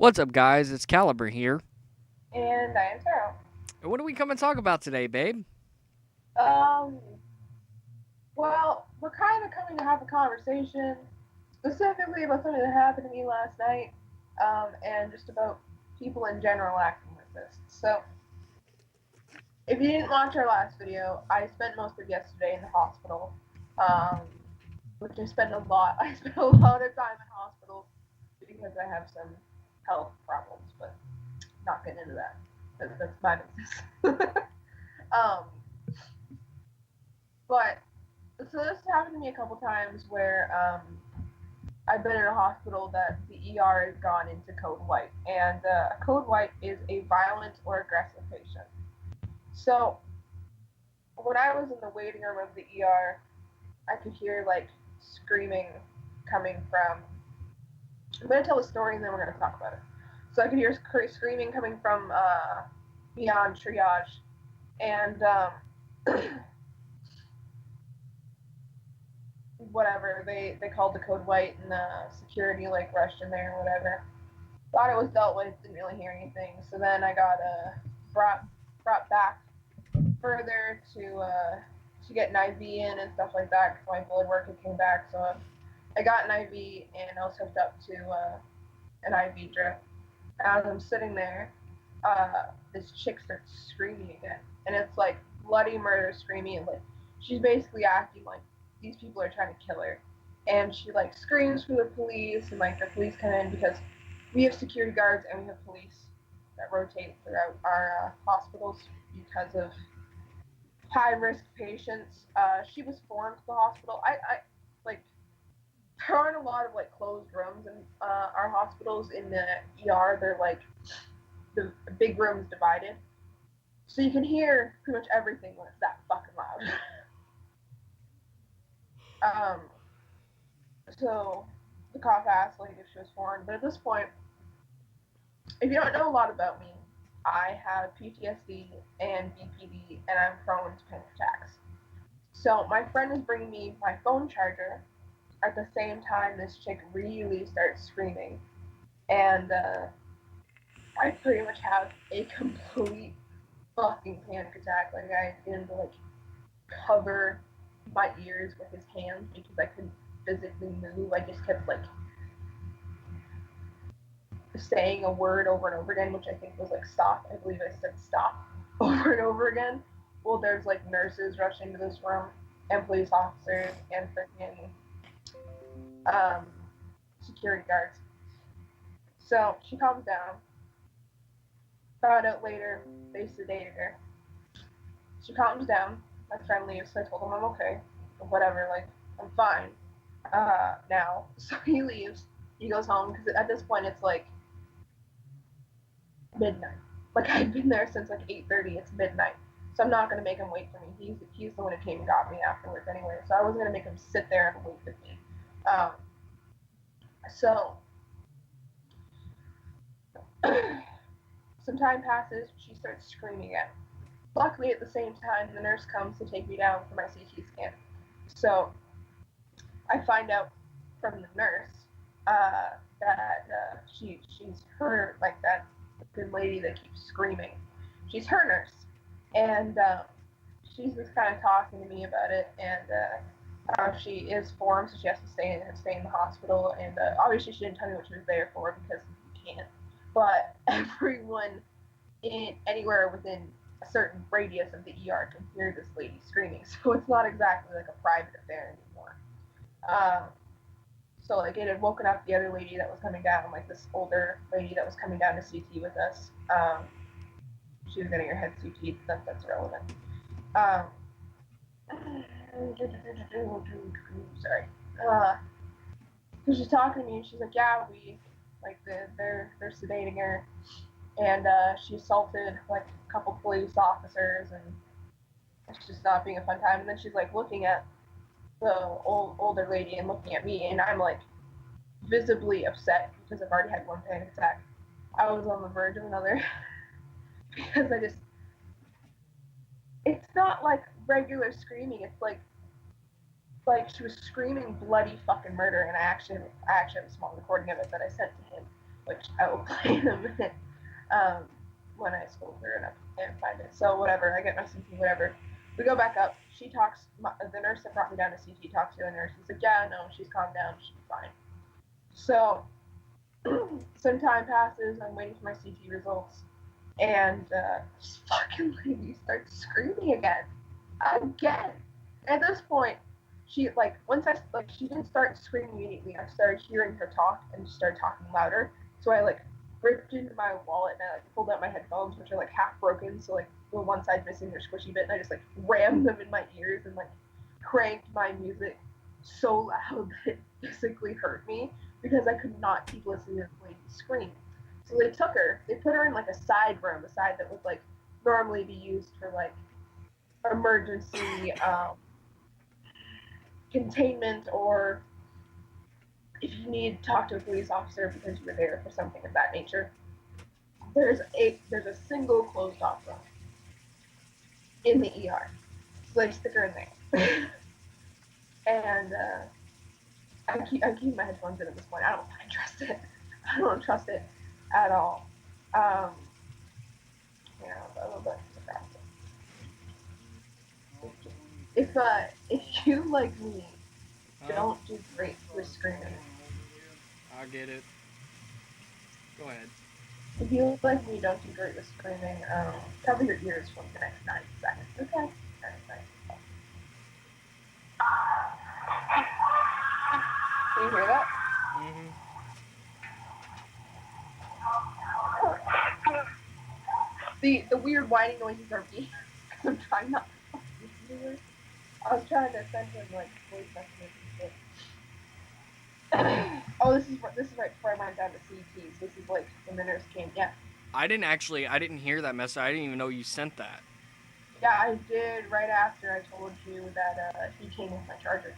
What's up, guys? It's Caliber here. And I am Taro. And what do we come and talk about today, babe? Um, well, we're kind of coming to have a conversation specifically about something that happened to me last night, and just about people in general acting like this. So, if you didn't watch our last video, I spent most of yesterday in the hospital, um, which I spent a lot. I spent a lot of time in hospital because I have some health problems, but not getting into that. That's my business. um, but so this happened to me a couple times where I've been in a hospital that the ER has gone into code white, and code white is a violent or aggressive patient. So when I was in the waiting room of the ER, I could hear like screaming coming from. I'm gonna tell the story and then we're gonna talk about it. So I could hear screaming coming from beyond triage, and whatever they called the code white and the security like rushed in there or whatever. Thought it was dealt with, didn't really hear anything. So then I got brought back further to get an IV in and stuff like that because my blood work had came back. So I got an IV and I was hooked up to an IV drip. As I'm sitting there, this chick starts screaming again, and it's like bloody murder screaming. And, like she's basically acting like these people are trying to kill her, and she like screams for the police, and like the police come in because we have security guards and we have police that rotate throughout our hospitals because of high risk patients. She was foreign to the hospital. I like there aren't a lot of like closed rooms in our hospitals. In the ER, they're like the big rooms divided, so you can hear pretty much everything when it's that fucking loud. So the cop asked like if she was foreign, but at this point, if you don't know a lot about me, I have PTSD and BPD, and I'm prone to panic attacks. So my friend is bringing me my phone charger at the same time this chick really starts screaming, and I pretty much have a complete fucking panic attack. Like I had to like cover my ears with his hands because I couldn't physically move. I just kept like saying a word over and over again, which I think was like stop. I believe I said stop over and over again. Well, there's like nurses rushing into this room and police officers and freaking um, security guards. So she calms down. Found out later they sedated her. She calms down. My friend leaves. So I told him I'm okay. Whatever, like I'm fine now. So he leaves. He goes home because at this point it's like midnight. Like I've been there since like 8:30. It's midnight, so I'm not gonna make him wait for me. He's the one who came and got me afterwards anyway. So I wasn't gonna make him sit there and wait with me. Um, so some time passes. She starts screaming again. Luckily, at the same time, the nurse comes to take me down for my CT scan. So I find out from the nurse that she's her like that good lady that keeps screaming. She's her nurse, and she's just kind of talking to me about it, and she is foreign, so she has to stay in the hospital, and obviously she didn't tell me what she was there for because you can't. But everyone in anywhere within a certain radius of the ER can hear this lady screaming, so it's not exactly like a private affair anymore. Um, so like it had woken up the other lady that was coming down, like this older lady that was coming down to CT with us. She was getting her head CT. That's relevant. Um, sorry. So she's talking to me and she's like, yeah, we like they're sedating her, and she assaulted like a couple police officers, and it's just not being a fun time. And then she's like looking at the older lady and looking at me, and I'm like visibly upset because I've already had one panic attack. I was on the verge of another because I just it's not like regular screaming. It's like she was screaming bloody fucking murder, and I actually have a small recording of it that I sent to him. which I will play in a minute um, when I scroll through and find it. So whatever, I get my CT, whatever. We go back up. She talks. The nurse that brought me down to CT talks to the nurse. He's like, "Yeah, no, she's calmed down. She'll be fine." So some time passes. I'm waiting for my CT results, and this fucking lady starts screaming again. At this point, she like once I like she didn't start screaming immediately. I started hearing her talk and she started talking louder. So I like ripped into my wallet and I like pulled out my headphones, which are like half broken. So like the one side missing their squishy bit, and I just like rammed them in my ears and like cranked my music so loud that it physically hurt me because I could not keep listening to the lady scream. So they took her, they put her in like a side room, a side that would like normally be used for like emergency containment, or if you need to talk to a police officer because you were there for something of that nature. There's a single closed off room in the ER, so they stick her in there. And I keep my headphones in at this point. I don't fucking trust it. I don't trust it at all. Um, yeah, a little bit distracted. If you like me don't do great with screaming. I get it. Go ahead. If you like me don't do great with screaming, cover your ears for the next 90 seconds, okay? Can you hear that? Mm-hmm. The weird whining noises are me because I'm trying not to listen to her. I was trying to send him like voice messages and shit. Oh, this is right before I went down to CTs. This is like when the nurse came. Yeah. I didn't hear that message. I didn't even know you sent that. Yeah, I did right after I told you that he came with my charger.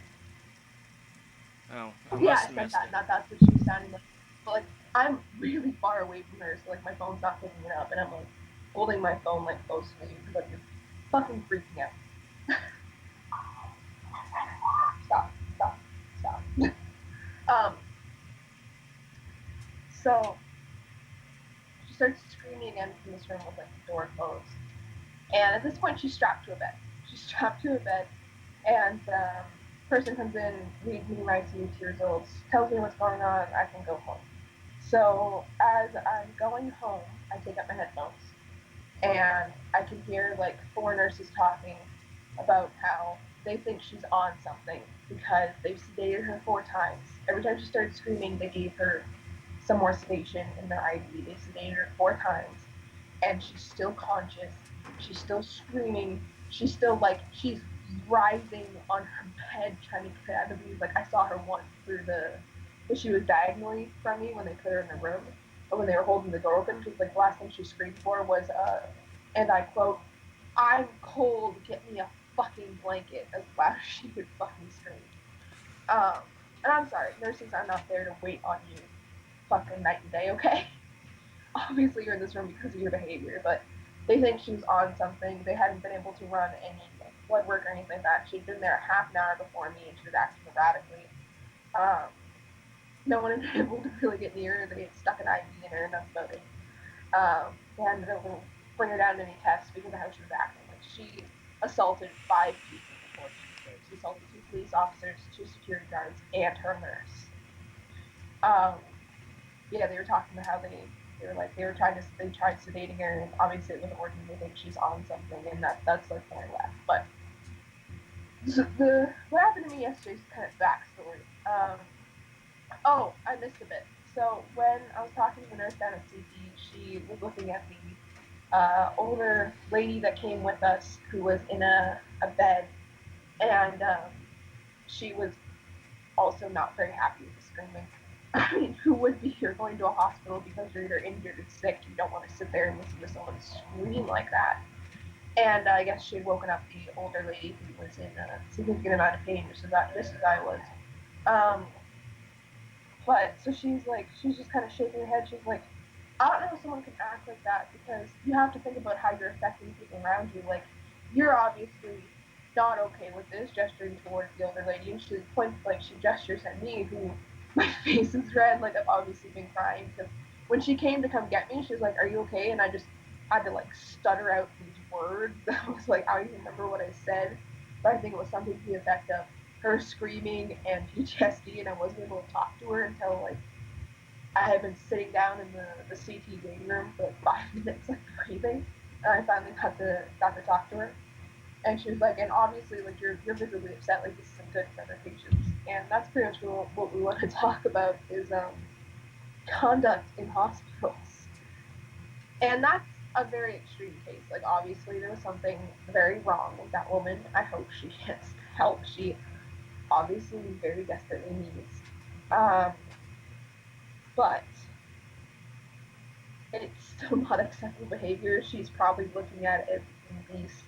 Oh, Yeah, I said that. Not that's what she was sounding like. But like, I'm really far away from her, so like my phone's not picking it up, and I'm like holding my phone like close to me because like you're fucking freaking out. Stop. um, so she starts screaming again from this room with like the door closed, and at this point she's strapped to a bed. She's strapped to a bed, and person comes in, reads me my CT results, tells me what's going on. I can go home. So as I'm going home, I take out my headphones and I can hear like four nurses talking about how they think she's on something because they've sedated her 4 times. Every time she started screaming, they gave her some more sedation in the IV. They sedated her 4 times, and she's still conscious. She's still screaming. She's still like she's writhing on her bed trying to get out of me. Like I saw her once through the, but she was diagonally from me when they put her in the room, or when they were holding the door open. Because like the last thing she screamed for was, and I quote, "I'm cold. Get me a fucking blanket," as loud as she could fucking scream. And I'm sorry, nurses are not there to wait on you fucking night and day, okay? Obviously you're in this room because of your behavior, but they think she was on something. They hadn't been able to run any like, blood work or anything like that. She'd been there half an hour before me and she was acting erratically. Um, no one had been able to really get near her. They had stuck an IV in her and that's about it. They hadn't been able to bring her down to any tests because of how she was acting. Like she assaulted 5 people before she was there. She assaulted 2 police officers, 2 security guards, and her nurse. Yeah, they were talking about how they tried sedating her, and obviously it wasn't working. They think she's on something, and that's their point left. But what happened to me yesterday is kind of backstory. Oh, I missed a bit. So when I was talking to the nurse down at CT, she was looking at the older lady that came with us, who was in a bed, and she was also not very happy with the screaming. I mean, who would be here going to a hospital because you're either injured or sick? You don't want to sit there and listen to someone scream like that. And I guess she had woken up the older lady who was in a significant amount of pain, just as I was. Um, but so she's just kind of shaking her head. She's like, I don't know if someone can act like that because you have to think about how you're affecting people around you. Like, you're obviously not okay with this, gesturing towards the older lady, and she gestures at me, who my face is red, like I've obviously been crying because when she came to come get me, she was like, "Are you okay?" And I just had to like stutter out these words. I was like, I don't even remember what I said, but I think it was something to the effect of her screaming and PTSD, and I wasn't able to talk to her until like I had been sitting down in the CT waiting room for like 5 minutes, like breathing, and I finally got to talk to her. And she was like, and obviously, like you're visibly upset, like this isn't good for other patients. And that's pretty much what we want to talk about is conduct in hospitals. And that's a very extreme case. Like obviously there was something very wrong with that woman. I hope she gets help. She obviously very desperately needs. Um, but it's still not acceptable behavior. She's probably looking at at least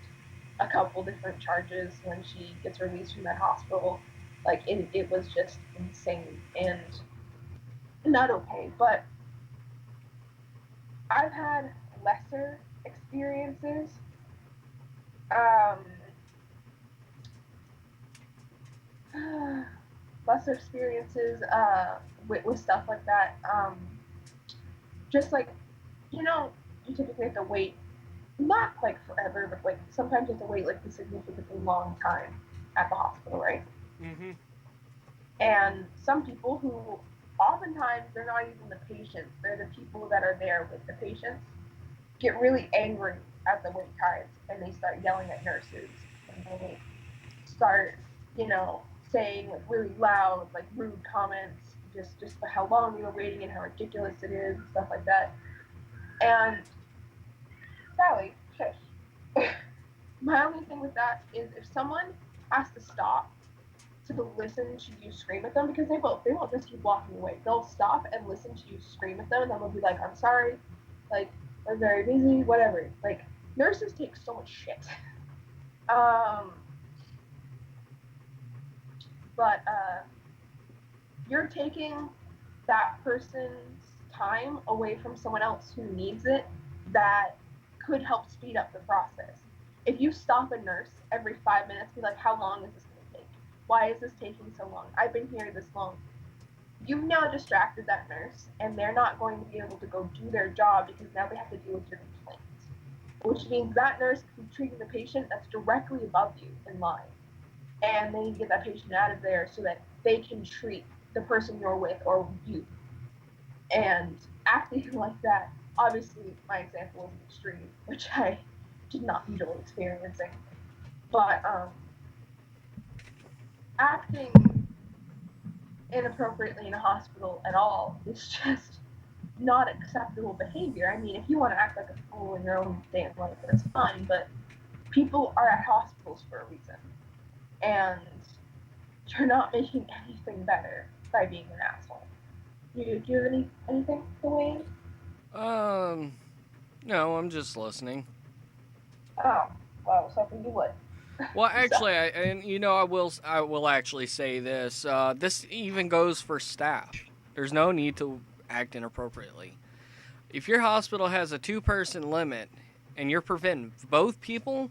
a couple different charges when she gets released from that hospital. Like it was just insane and not okay. But I've had lesser experiences. Um, lesser experiences with stuff like that. Just like, you know, you typically have to wait, not like forever, but like sometimes you have to wait like a significantly long time at the hospital, right? Mm-hmm. And some people who oftentimes they're not even the patients, they're the people that are there with the patients, get really angry at the wait times and they start yelling at nurses and they start, saying like really loud, like rude comments, just for how long we were waiting and how ridiculous it is and stuff like that. And Sally, shush. My only thing with that is if someone has to stop to listen to you scream at them, because they won't just keep walking away. They'll stop and listen to you scream at them, and then they'll be like, "I'm sorry, like we're very busy, whatever." Like nurses take so much shit. Um, but you're taking that person's time away from someone else who needs it that could help speed up the process. If you stop a nurse every 5 minutes, be like, how long is this going to take? Why is this taking so long? I've been here this long. You've now distracted that nurse, and they're not going to be able to go do their job because now they have to deal with your complaints. Which means that nurse is treating the patient that's directly above you in line. And they need to get that patient out of there so that they can treat the person you're with or you. And acting like that, obviously my example was extreme, which I did not enjoy experiencing. But acting inappropriately in a hospital at all is just not acceptable behavior. I mean, if you want to act like a fool in your own damn life, that's fine, but people are at hospitals for a reason. And you're not making anything better by being an asshole. Do you have anything to weigh in? Um, no, I'm just listening. Oh, well, I was hoping you would. Well, So, actually, I will actually say this. This even goes for staff. There's no need to act inappropriately. If your hospital has a two-person limit and you're preventing both people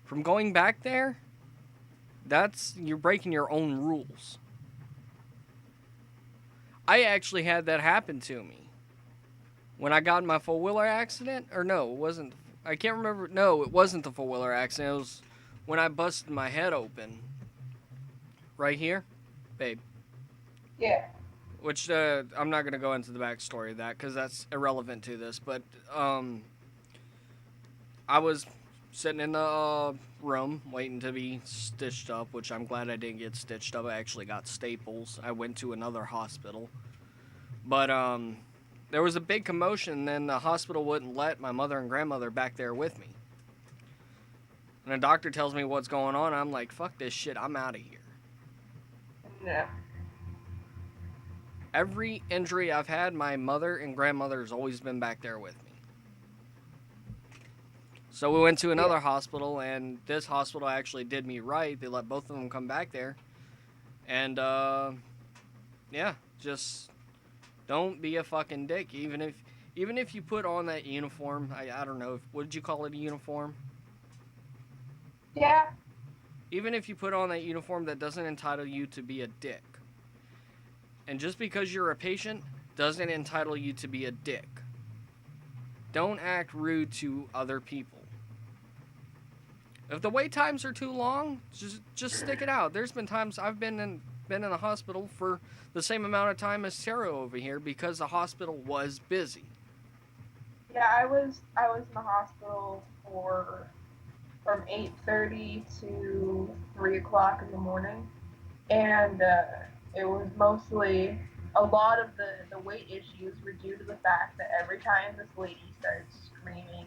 from going back there, you're breaking your own rules. I actually had that happen to me when I got in my four-wheeler accident. Or no, it wasn't. I can't remember. No, it wasn't the four-wheeler accident. It was when I busted my head open. Right here, babe. yeah. Which I'm not gonna go into the backstory of that because that's irrelevant to this. But I was sitting in the room waiting to be stitched up, which I'm glad I didn't get stitched up. I actually got staples. I went to another hospital, but there was a big commotion. And then the hospital wouldn't let my mother and grandmother back there with me. And the doctor tells me what's going on. I'm like, fuck this shit. I'm out of here. Yeah. Every injury I've had, my mother and grandmother has always been back there with me. So we went to another hospital, and this hospital actually did me right. They let both of them come back there. And, yeah, just don't be a fucking dick. Even if you put on that uniform, I don't know, what did you call it, a uniform? Yeah. Even if you put on that uniform, that doesn't entitle you to be a dick. And just because you're a patient doesn't entitle you to be a dick. Don't act rude to other people. If the wait times are too long, just stick it out. There's been times I've been in the hospital for the same amount of time as Sarah over here because the hospital was busy. Yeah, I was in the hospital from 8:30 to 3 o'clock in the morning, and it was mostly a lot of the weight issues were due to the fact that every time this lady started screaming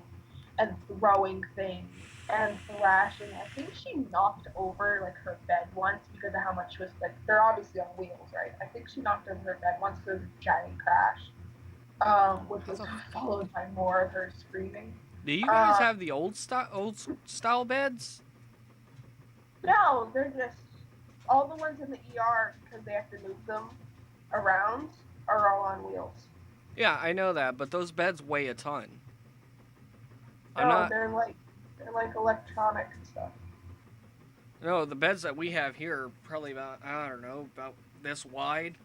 and throwing things and thrashing, I think she knocked over like her bed once because of how much she was like. They're obviously on wheels, right? I think she knocked over her bed once because of a giant crash, which was followed by more of her screaming. Do you guys have the old style beds? No, they're just all the ones in the ER because they have to move them around are all on wheels. Yeah, I know that, but those beds weigh a ton. No, they're like electronic stuff. No, the beds that we have here are probably about about this wide.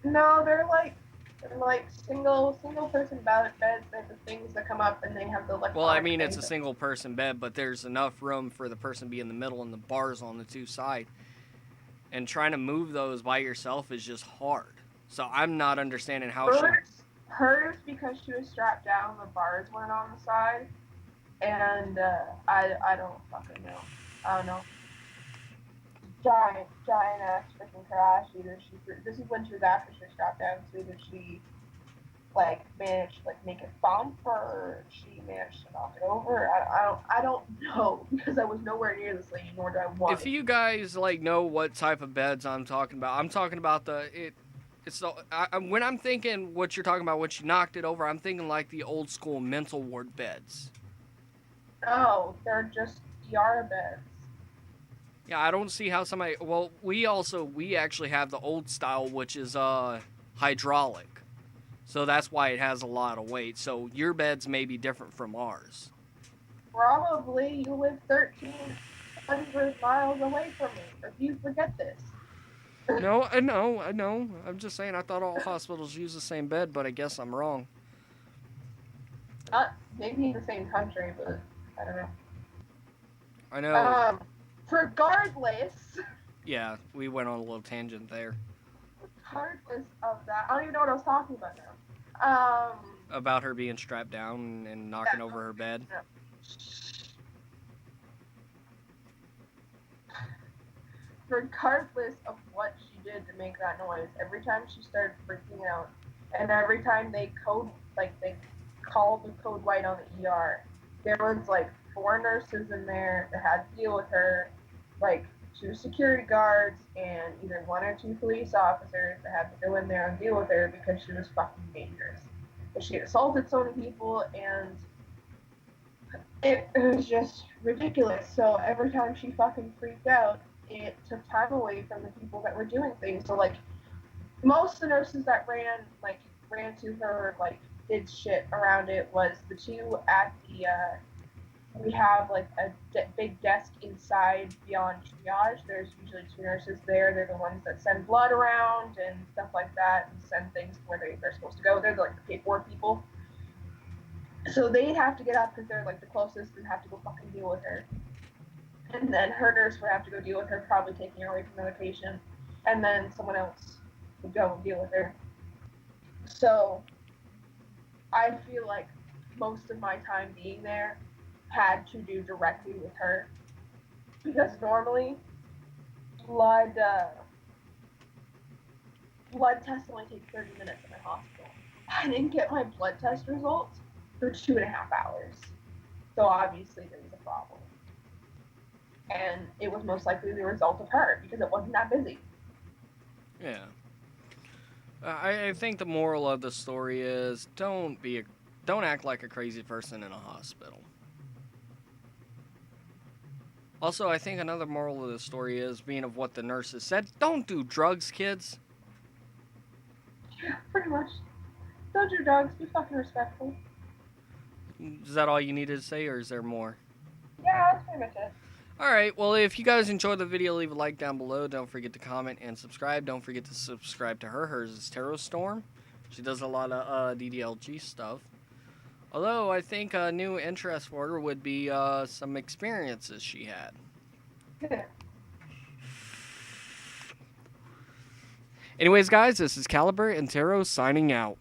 No, they're like single person beds. They're the things that come up and they have the electronic. Well, I mean it's a single person bed, but there's enough room for the person to be in the middle and the bars on the two sides. And trying to move those by yourself is just hard. So I'm not understanding how hers because she was strapped down, the bars went on the side, and I don't fucking know. I don't know. Giant ass freaking crash. This is when she was after she was strapped down. So either she managed to make it bump or she managed to knock it over. I don't know because I was nowhere near this lady, nor do I want. If you guys know what type of beds I'm talking about when I'm thinking what you're talking about, when she knocked it over, I'm thinking like the old school mental ward beds. No, they're just ER beds. Yeah, I don't see how somebody. Well, we actually have the old style, which is hydraulic, so that's why it has a lot of weight. So your beds may be different from ours. Probably. You live 1,300 miles away from me. If you forget this. No, I know. I'm just saying I thought all hospitals use the same bed, but I guess I'm wrong. Not maybe in the same country, but I don't know. I know. Regardless. Yeah, we went on a little tangent there. Regardless of that, I don't even know what I was talking about now. About her being strapped down and knocking over her bed. No. Regardless of what she did to make that noise, every time she started freaking out, and every time they called the code white on the ER, there was 4 nurses in there that had to deal with her, 2 security guards and either 1 or 2 police officers that had to go in there and deal with her because she was fucking dangerous. But she assaulted so many people and it was just ridiculous. So every time she fucking freaked out, it took time away from the people that were doing things. So most of the nurses that ran to her, did shit around it was the 2 at the we have a big desk inside beyond triage. There's usually 2 nurses there. They're the ones that send blood around and stuff like that and send things where they're supposed to go. They're the paperwork people. So they'd have to get up because they're the closest and have to go fucking deal with her. And then her nurse would have to go deal with her, probably taking her away from another patient. And then someone else would go and deal with her. So I feel like most of my time being there had to do directly with her. Because normally blood tests only take 30 minutes in a hospital. I didn't get my blood test results for 2.5 hours. So obviously there was a problem. And it was most likely the result of her because it wasn't that busy. Yeah. I think the moral of the story is don't act like a crazy person in a hospital. Also, I think another moral of the story is, being of what the nurses said, don't do drugs, kids. Yeah, pretty much. Don't do drugs. Be fucking respectful. Is that all you needed to say, or is there more? Yeah, that's pretty much it. Alright, well, if you guys enjoyed the video, leave a like down below. Don't forget to comment and subscribe. Don't forget to subscribe to her. Hers is Tarot Storm. She does a lot of DDLG stuff. Although, I think a new interest for her would be some experiences she had. Anyways, guys, this is Caliber and Tarot signing out.